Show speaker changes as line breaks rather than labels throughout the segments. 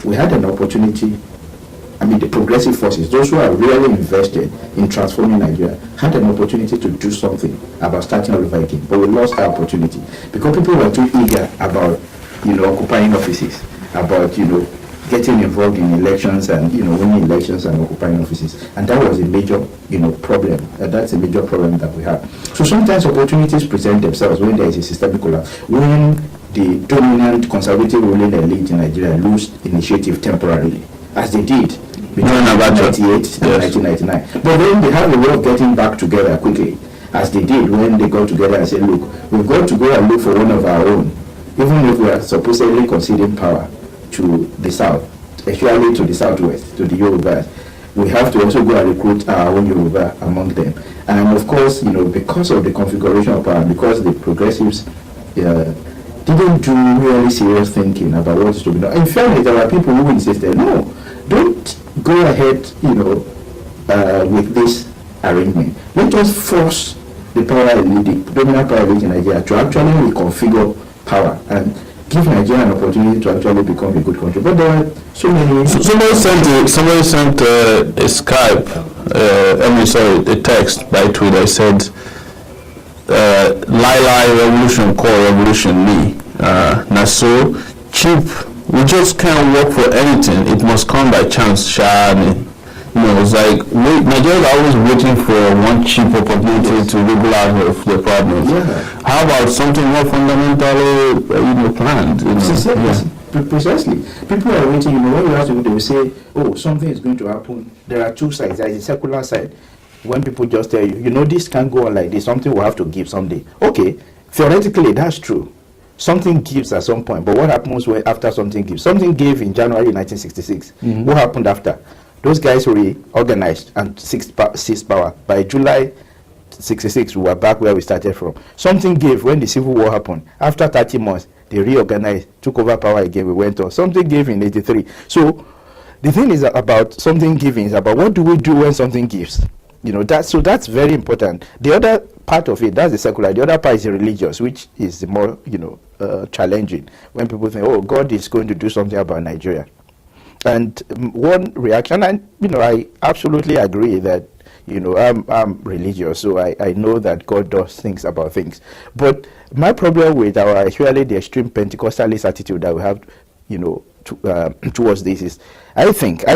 we had an opportunity, I mean, the progressive forces, those who are really invested in transforming Nigeria, had an opportunity to do something about starting all over again, but we lost that opportunity because people were too eager about, occupying offices, about, getting involved in elections and, winning elections and occupying offices. And that was a major, problem. That's a major problem that we have. So sometimes opportunities present themselves when there is a systemic collapse, when the dominant conservative ruling elite in Nigeria lose initiative temporarily, as they did between 1998 and 1999. But then they have a way of getting back together quickly, as they did when they got together and said, look, we've got to go and look for one of our own, even if we are supposedly conceding power to the south, especially to the southwest, to the Yorubas. We have to also go and recruit our own Yoruba among them. And of course, because of the configuration of power, because the progressives didn't do really serious thinking about what is to be done. In fairness, there are people who insisted, no, don't go ahead, with this arrangement. Let us force the power elite, the dominant power elite in Nigeria, to actually reconfigure power and give Nigeria an opportunity to actually become a good country. But there are so many.
Somebody sent a Skype, a text by Twitter. It said, "Lai revolution, call revolution me. Now so cheap. We just can't work for anything. It must come by chance, Shani." It's like Nigeria is always waiting for one cheap opportunity to regularize the problems.
Yeah.
How about something more fundamentally, planned?
Precisely. People are waiting. When you ask people, they will say, "Oh, something is going to happen." There are two sides. There is a secular side. When people just tell you, this can't go on like this. Something will have to give someday. Okay, theoretically, that's true. Something gives at some point. But what happens after something gives? Something gave in January 1966. Mm-hmm. What happened after? Those guys reorganized and seized power. By July 66, we were back where we started from. Something gave when the Civil War happened. After 30 months, they reorganized, took over power again, we went on. Something gave in 83. So the thing is about something giving is about what do we do when something gives? That's very important. The other part of it, that's the secular. The other part is the religious, which is the more, challenging. When people think, oh, God is going to do something about Nigeria. And one reaction, and I absolutely agree that I'm religious, so I know that God does things about things. But my problem with especially the extreme Pentecostalist attitude that we have, towards this is, I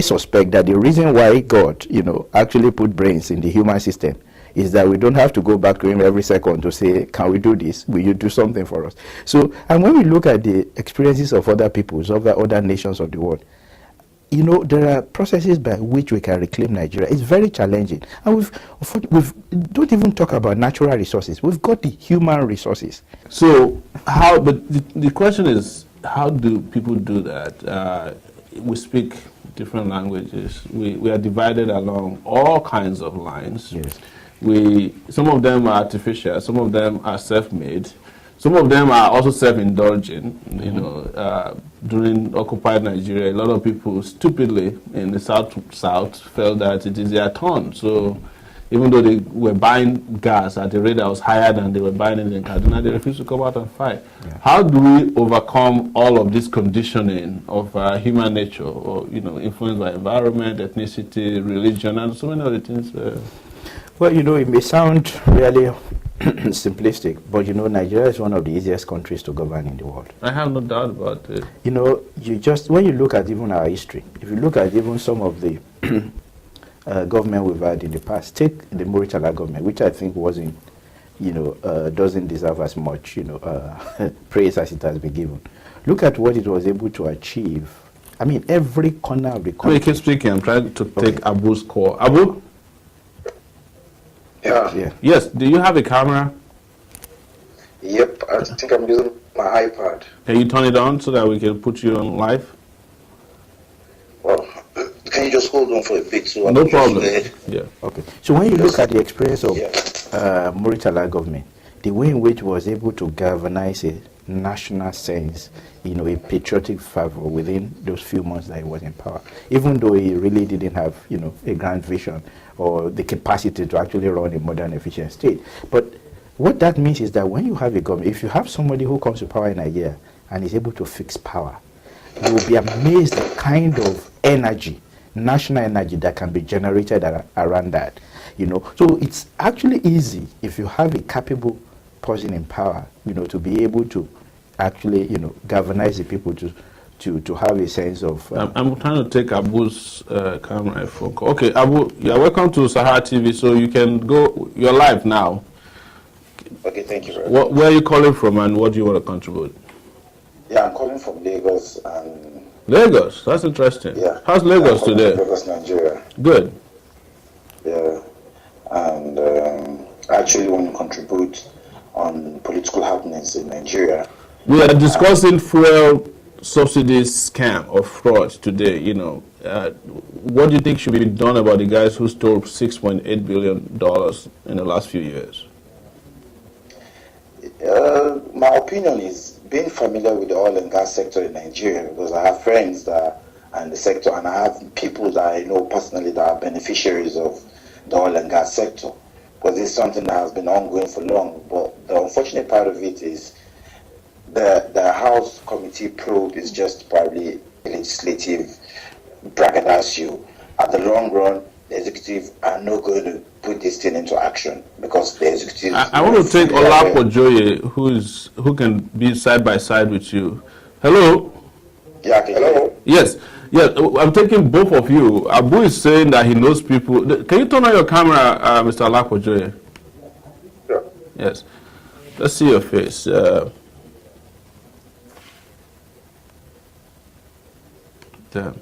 suspect that the reason why God, actually put brains in the human system is that we don't have to go back to him every second to say, can we do this? Will you do something for us? So, and when we look at the experiences of other peoples, of the other nations of the world, there are processes by which we can reclaim Nigeria. It's very challenging. And we've don't even talk about natural resources. We've got the human resources.
So but the question is, how do people do that? We speak different languages. We are divided along all kinds of lines.
Yes.
Some of them are artificial, some of them are self-made. Some of them are also self-indulgent. During occupied Nigeria, a lot of people stupidly in the south felt that it is their turn. So even though they were buying gas at a rate that was higher than they were buying it in Kaduna, they refused to come out and fight. Yeah. How do we overcome all of this conditioning of human nature, or influenced by environment, ethnicity, religion, and so many other things?
Well, it may sound really simplistic, but Nigeria is one of the easiest countries to govern in the world.
I have no doubt about it.
When you look at even our history, if you look at even some of the government we've had in the past, take the Muritala government, which I think wasn't, doesn't deserve as much, praise as it has been given. Look at what it was able to achieve. I mean, every corner of the country.
Wait, keep speaking. I'm trying to take Abu's call. Abu?
Yeah.
Yes. Do you have a camera?
Yep. I think I'm using my iPad.
Can you turn it on so that we can put you on live?
Well, can you just hold on for a bit? So
no problem.
Yeah. Okay. So when you look at the experience of Muritala government, the way in which was able to galvanize a national sense, a patriotic fervor within those few months that he was in power, even though he really didn't have, a grand vision or the capacity to actually run a modern, efficient state. But what that means is that when you have a government, if you have somebody who comes to power in Nigeria and is able to fix power, You will be amazed the kind of energy, national energy that can be generated around that. So it's actually easy if you have a capable person in power, to be able to actually, galvanize the people to have a sense of.
I'm trying to take Abu's camera phone call. Okay, Abu, you're welcome to SaharaTV, so you can go. You're live now.
Okay, thank you very much.
Where are you calling from, and what do you want to contribute?
Yeah, I'm calling from Lagos, and
Lagos. That's interesting.
yeah.
How's Lagos
I'm
today?
from Lagos, Nigeria.
Good.
Yeah, and I actually want to contribute on political happenings in Nigeria.
We are discussing fuel subsidies scam or fraud today. What do you think should be done about the guys who stole $6.8 billion in the last few years?
My opinion is being familiar with the oil and gas sector in Nigeria, because I have friends that are in the sector, and I have people that I know personally that are beneficiaries of the oil and gas sector, because it's something that has been ongoing for long. But the unfortunate part of it is the House Committee probe is just probably legislative braggadocio. At the long run, the executive are not going to put this thing into action, because the executive.
I want to take Olapo Joye, who can be side by side with you. Hello.
Yeah. Hello.
Yes. Yes. I'm taking both of you. Abu is saying that he knows people. Can you turn on your camera, Mr. Olapo Joye?
Sure.
Yes. Let's see your face. Damn.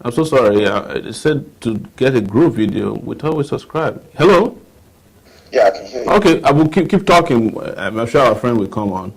I'm so sorry. It said to get a group video, we thought we subscribe. Hello?
Yeah, I can hear you.
Okay, I will keep talking. I'm sure our friend will come on.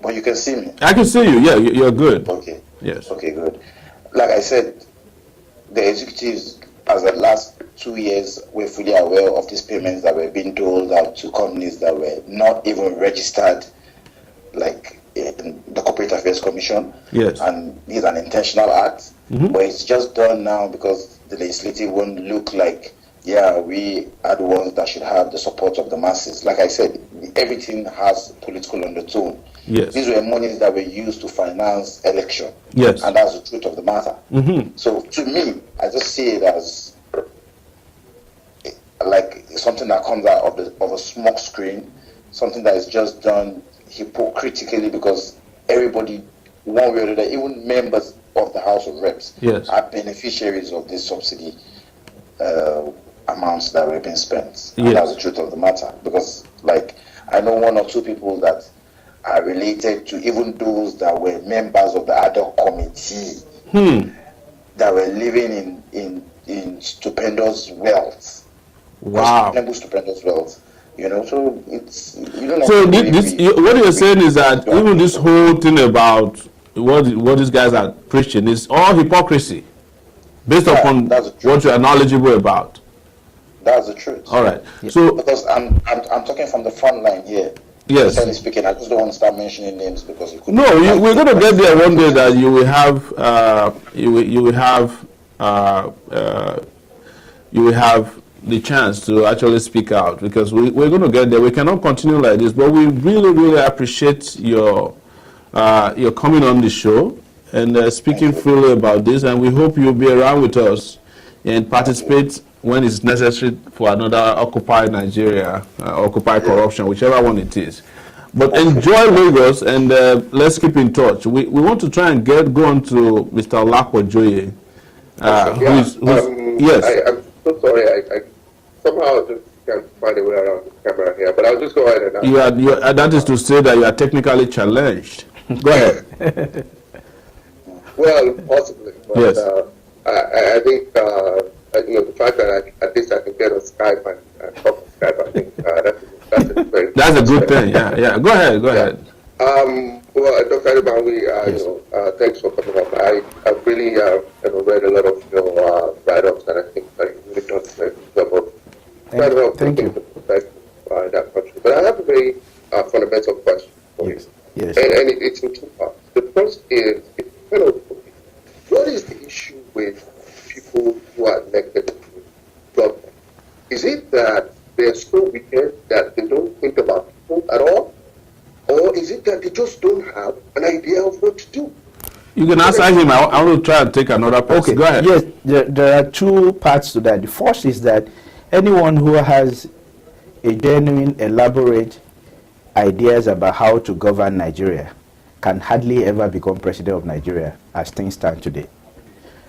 But you can see me.
I can see you. Yeah, you're good.
Okay.
Yes.
Okay, good. Like I said, the executives, as the last 2 years, were fully aware of these payments that were being doled out to companies that were not even registered, like in the Corporate Affairs Commission.
Yes.
And it's an intentional act.
Mm-hmm.
But it's just done now because the legislative won't look like, yeah, we are the ones that should have the support of the masses. Like I said, everything has political undertone.
Yes.
These were monies that were used to finance election.
Yes.
And that's the truth of the matter.
Mm-hmm.
So to me, I just see it as like something that comes out of a smoke screen, something that is just done hypocritically, because everybody, one way or another, even members of the House of Reps,
yes,
are beneficiaries of this subsidy amounts that were being spent. And
yes,
that's the truth of the matter. Because, like, I know one or two people that are related to even those that were members of the ad hoc committee that were living in stupendous wealth.
Wow.
Stupendous wealth. So it's
so what you're saying is that even this whole thing about what these guys are preaching is all hypocrisy, based upon what you are knowledgeable about.
That's the truth.
All right.
Yeah.
So
because I'm talking from the front line here.
Yes.
Sincerely speaking, I just don't want to start mentioning names because you could.
No, we're going to get there one day that you will have you will have the chance to actually speak out, because we're going to get there. We cannot continue like this, but we really appreciate your coming on the show and speaking freely about this, and we hope you'll be around with us and participate when it's necessary for another Occupy Nigeria, Occupy Corruption, whichever one it is. But enjoy Lagos, and let's keep in touch. We want to try and go on to Mr. Olapo Joye. Yes.
I'm so sorry. I somehow just can't find a way around the camera here, but I'll just go ahead and
that is to say that you are technically challenged. Go ahead.
Well, possibly. But,
yes.
I think the fact that at least I can get on Skype and talk on Skype, I think that's a good
thing. Yeah. Go ahead.
Well, Dr. Adebanwi, yes, thanks for coming up. I've really read a lot of your write-ups, and I think you've really done a very good job of
thank you.
That country. But I have a very fundamental question for you.
Yes.
And it's in two parts. The first is, what is the issue with people who are elected to government? Is it that they're so wicked that they don't think about people at all? Or is it that they just don't have an idea of what to do?
You can answer him. I want to try and take another person.
Okay.
Go ahead.
Yes, there are two parts to that. The first is that anyone who has a genuine, elaborate ideas about how to govern Nigeria can hardly ever become president of Nigeria as things stand today.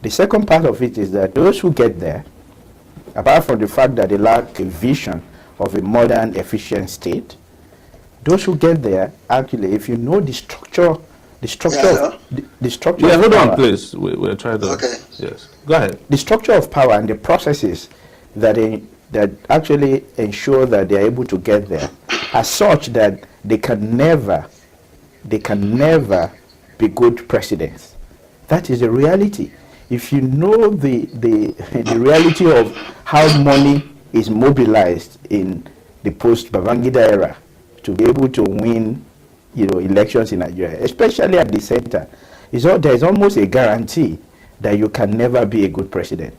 The second part of it is that those who get there, apart from the fact that they lack a vision of a modern, efficient state, those who get there, actually, if you know the structure, the structure.
Yeah,
of
hold on,
power,
please. We're trying to.
Okay.
Yes. Go ahead.
the structure of power and the processes that that actually ensure that they are able to get there are such that they can never be good presidents. That is a reality. If you know the reality of how money is mobilized in the post-Babangida era to be able to win, elections in Nigeria, especially at the center, there is almost a guarantee that you can never be a good president.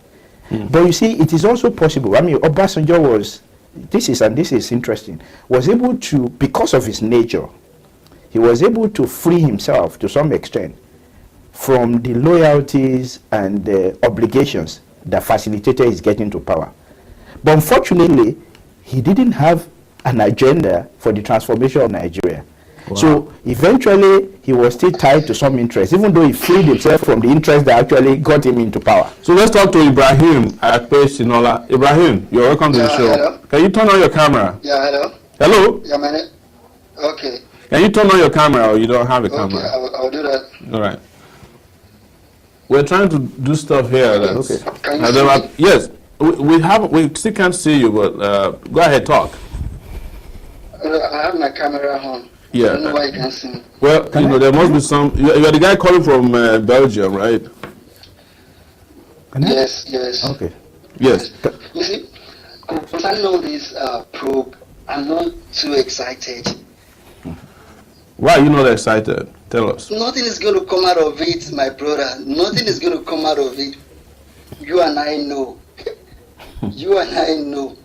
But you see, it is also possible. I mean, Obasanjo was, this is interesting, was able to, because of his nature, he was able to free himself to some extent from the loyalties and the obligations that facilitated his getting to power. But unfortunately, he didn't have an agenda for the transformation of Nigeria. Wow. So eventually, he was still tied to some interest, even though he freed himself from the interest that actually got him into power.
So let's talk to Ibrahim at Sinola. Ibrahim, you're welcome to the show.
Hello.
Can you turn on your camera?
Yeah, hello.
Hello?
Yeah, man. Okay.
Can you turn on your camera, or you don't have a camera?
Okay, I'll do that.
All right. We're trying to do stuff here.
Okay. Can you see me?
Yes, we still can't see you, but go ahead, talk.
I have my camera on.
Yeah.
I don't know why you can't see me.
Well, there must be some. You're the guy calling from Belgium, right?
Yes.
Okay.
Yes.
You see, concerning all this probe, I'm not too excited.
Why are you not excited? Tell us.
Nothing is going to come out of it, my brother. Nothing is going to come out of it. You and I know. You and I know.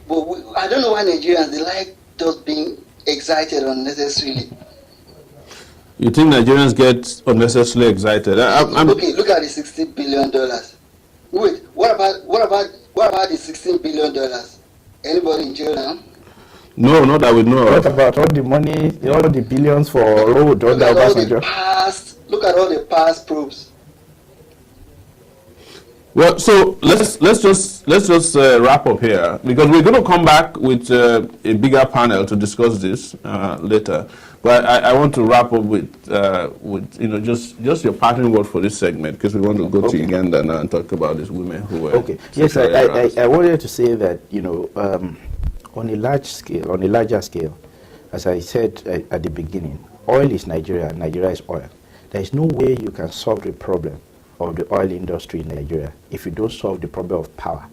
But I don't know why Nigerians, they like just being excited unnecessarily.
You think Nigerians get unnecessarily excited?
Look at the $16 billion. Wait, what about the $16 billion? Anybody in jail now?
No, not that we know.
What about all the money, all the billions for road?
Look at all the past probes.
Well, so let's just wrap up here, because we're going to come back with a bigger panel to discuss this later. But I want to wrap up with just your parting word for this segment, because we want to go to Uganda now and talk about these women who were.
Okay. Yes, I wanted to say that on a larger scale, as I said at the beginning, oil is Nigeria. Nigeria is oil. There is no way you can solve the problem of the oil industry in Nigeria if you don't solve the problem of power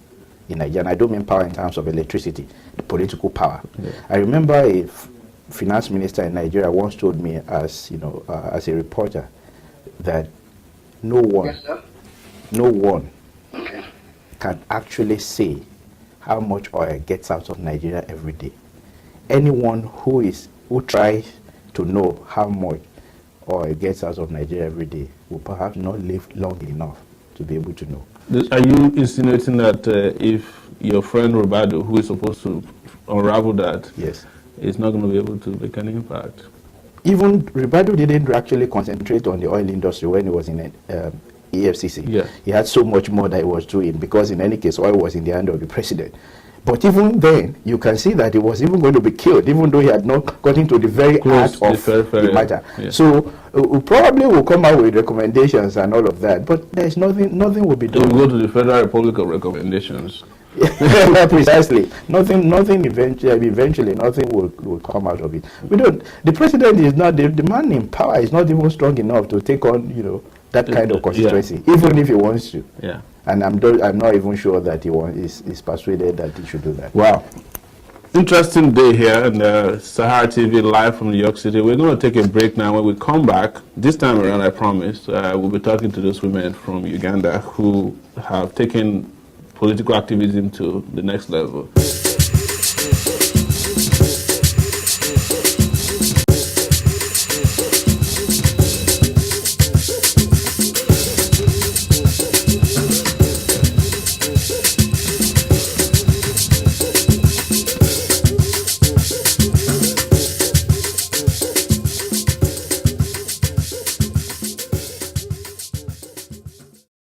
in Nigeria. And I don't mean power in terms of electricity, the political power. Yeah. I remember a finance minister in Nigeria once told me, as a reporter, that no one can actually say how much oil gets out of Nigeria every day. Anyone who tries to know how much oil gets out of Nigeria every day will perhaps not live long enough to be able to know.
Are you insinuating that if your friend Roberto, who is supposed to unravel that,
yes,
is not going to be able to make an impact?
Even Roberto didn't actually concentrate on the oil industry when he was in EFCC.
Yeah.
He had so much more that he was doing, because in any case, oil was in the hand of the president. But even then, you can see that he was even going to be killed, even though he had not got into the very heart of the matter. Yeah. So we probably will come out with recommendations and all of that, but there's nothing will be done.
We'll go to the Federal Republic of recommendations.
Precisely. Nothing eventually nothing will come out of it. The president is not, the man in power is not even strong enough to take on, that kind of constituency, even if he wants to.
Yeah.
And I'm not even sure that he is persuaded that he should do that.
Wow. Interesting day here in Sahara TV live from New York City. We're going to take a break now. When we come back, this time around, I promise, we'll be talking to those women from Uganda who have taken political activism to the next level.